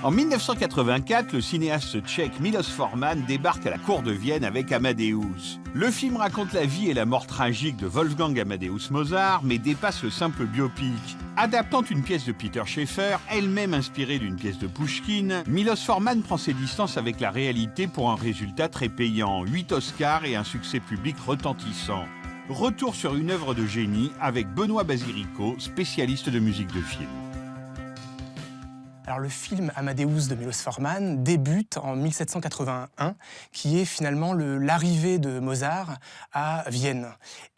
En 1984, le cinéaste tchèque Milos Forman débarque à la cour de Vienne avec Amadeus. Le film raconte la vie et la mort tragique de Wolfgang Amadeus Mozart, mais dépasse le simple biopic. Adaptant une pièce de Peter Shaffer, elle-même inspirée d'une pièce de Pouchkine, Milos Forman prend ses distances avec la réalité pour un résultat très payant, 8 Oscars et un succès public retentissant. Retour sur une œuvre de génie avec Benoît Basirico, spécialiste de musique de film. Alors, le film Amadeus de Milos Forman débute en 1781, qui est finalement l'arrivée de Mozart à Vienne.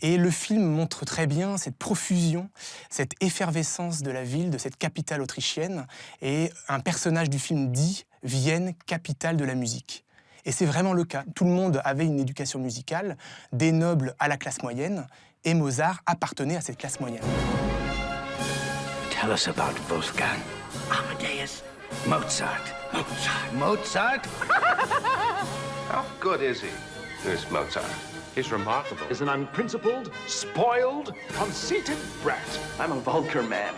Et le film montre très bien cette profusion, cette effervescence de la ville, de cette capitale autrichienne. Et un personnage du film dit « Vienne, capitale de la musique ». Et c'est vraiment le cas. Tout le monde avait une éducation musicale, des nobles à la classe moyenne, et Mozart appartenait à cette classe moyenne. Tell us about Wolfgang. Amadeus. Mozart. Mozart? How good is he, this Mozart? He's remarkable. He's an unprincipled, spoiled, conceited brat. I'm a vulgar man.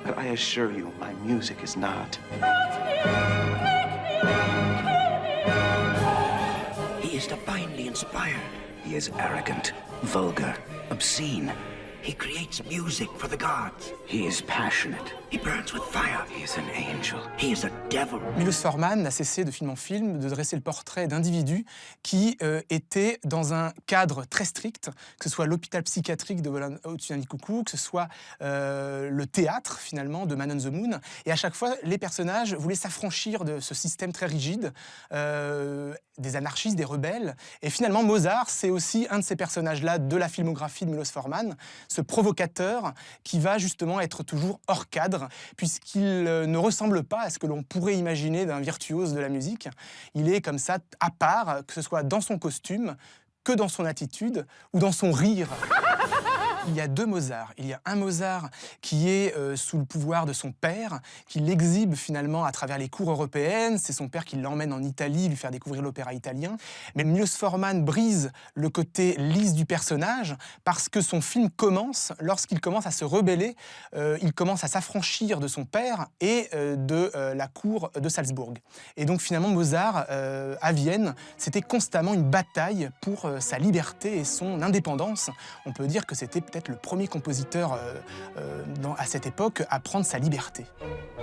But I assure you, my music is not. He is divinely inspired. He is arrogant, vulgar, obscene. He creates music for the gods. He is passionate. He burns with fire. He is an angel. He is a devil. Milos Forman n'a cessé de film en film de dresser le portrait d'individus qui étaient dans un cadre très strict, que ce soit l'hôpital psychiatrique de Wolan Otsunamikuku, que ce soit le théâtre, finalement, de Man on the Moon. Et à chaque fois, les personnages voulaient s'affranchir de ce système très rigide, des anarchistes, des rebelles. Et finalement, Mozart, c'est aussi un de ces personnages-là de la filmographie de Milos Forman, ce provocateur qui va justement être toujours hors cadre, puisqu'il ne ressemble pas à ce que l'on pourrait imaginer d'un virtuose de la musique. Il est comme ça, à part, que ce soit dans son costume, que dans son attitude ou dans son rire. Il y a deux Mozart. Il y a un Mozart qui est sous le pouvoir de son père, qui l'exhibe finalement à travers les cours européennes. C'est son père qui l'emmène en Italie, lui faire découvrir l'opéra italien. Mais Milos Forman brise le côté lisse du personnage parce que son film commence, lorsqu'il commence à se rebeller, il commence à s'affranchir de son père et de la cour de Salzbourg. Et donc finalement Mozart, à Vienne, c'était constamment une bataille pour sa liberté et son indépendance. On peut dire que c'était peut-être le premier compositeur à cette époque à prendre sa liberté.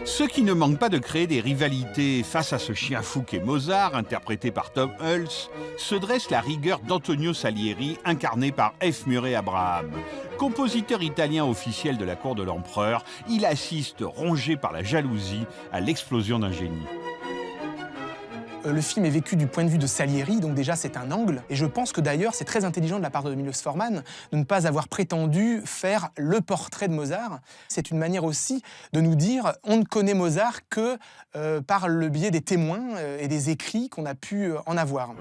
Ce qui ne manque pas de créer des rivalités face à ce chien fou qu'est Mozart, interprété par Tom Hulce, se dresse la rigueur d'Antonio Salieri, incarné par F. Murray Abraham. Compositeur italien officiel de la cour de l'empereur, il assiste, rongé par la jalousie, à l'explosion d'un génie. Le film est vécu du point de vue de Salieri, donc déjà c'est un angle. Et je pense que d'ailleurs c'est très intelligent de la part de Milos Forman de ne pas avoir prétendu faire le portrait de Mozart. C'est une manière aussi de nous dire on ne connaît Mozart que par le biais des témoins et des écrits qu'on a pu en avoir.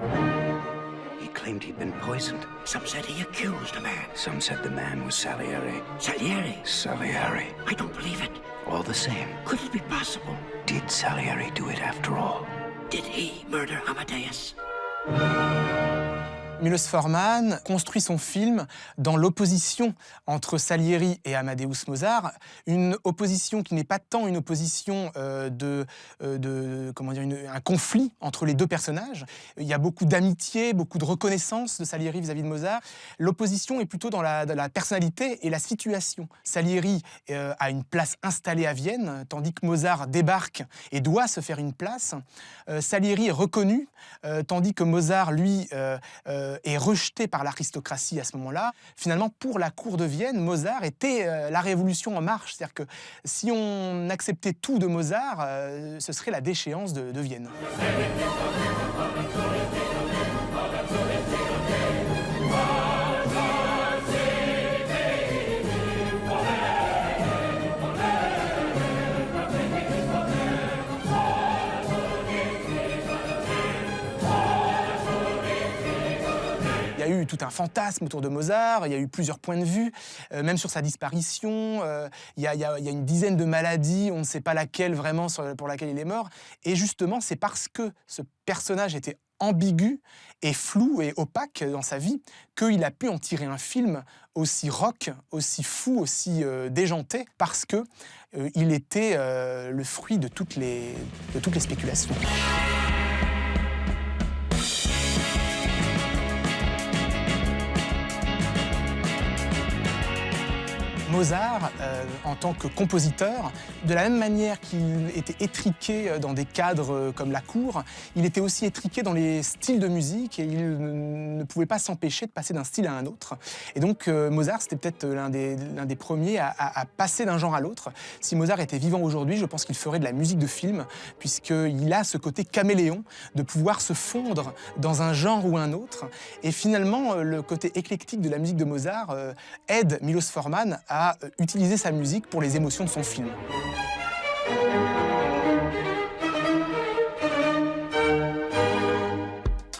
He claimed he'd been poisoned. Some said he accused a man. Some said the man was Salieri. Salieri? Salieri. I don't believe it. All the same. Could it be possible? Did Salieri do it after all? Did he murder Amadeus? Milos Forman construit son film dans l'opposition entre Salieri et Amadeus Mozart, une opposition qui n'est pas tant une opposition un conflit entre les deux personnages. Il y a beaucoup d'amitié, beaucoup de reconnaissance de Salieri vis-à-vis de Mozart. L'opposition est plutôt dans la personnalité et la situation. Salieri a une place installée à Vienne, tandis que Mozart débarque et doit se faire une place. Salieri est reconnu, tandis que Mozart, lui, est rejeté par l'aristocratie à ce moment-là. Finalement, pour la cour de Vienne, Mozart était la révolution en marche. C'est-à-dire que si on acceptait tout de Mozart, ce serait la déchéance de Vienne. Il y a eu tout un fantasme autour de Mozart, il y a eu plusieurs points de vue, même sur sa disparition, il y a une dizaine de maladies, on ne sait pas laquelle vraiment pour laquelle il est mort. Et justement, c'est parce que ce personnage était ambigu et flou et opaque dans sa vie qu'il a pu en tirer un film aussi rock, aussi fou, aussi déjanté, parce que il était le fruit de toutes les spéculations. Mozart, en tant que compositeur, de la même manière qu'il était étriqué dans des cadres comme la cour, il était aussi étriqué dans les styles de musique et il ne pouvait pas s'empêcher de passer d'un style à un autre. Et donc Mozart, c'était peut-être l'un des premiers à passer d'un genre à l'autre. Si Mozart était vivant aujourd'hui, je pense qu'il ferait de la musique de film, puisqu'il a ce côté caméléon de pouvoir se fondre dans un genre ou un autre. Et finalement, le côté éclectique de la musique de Mozart aide Milos Forman à utiliser sa musique pour les émotions de son film.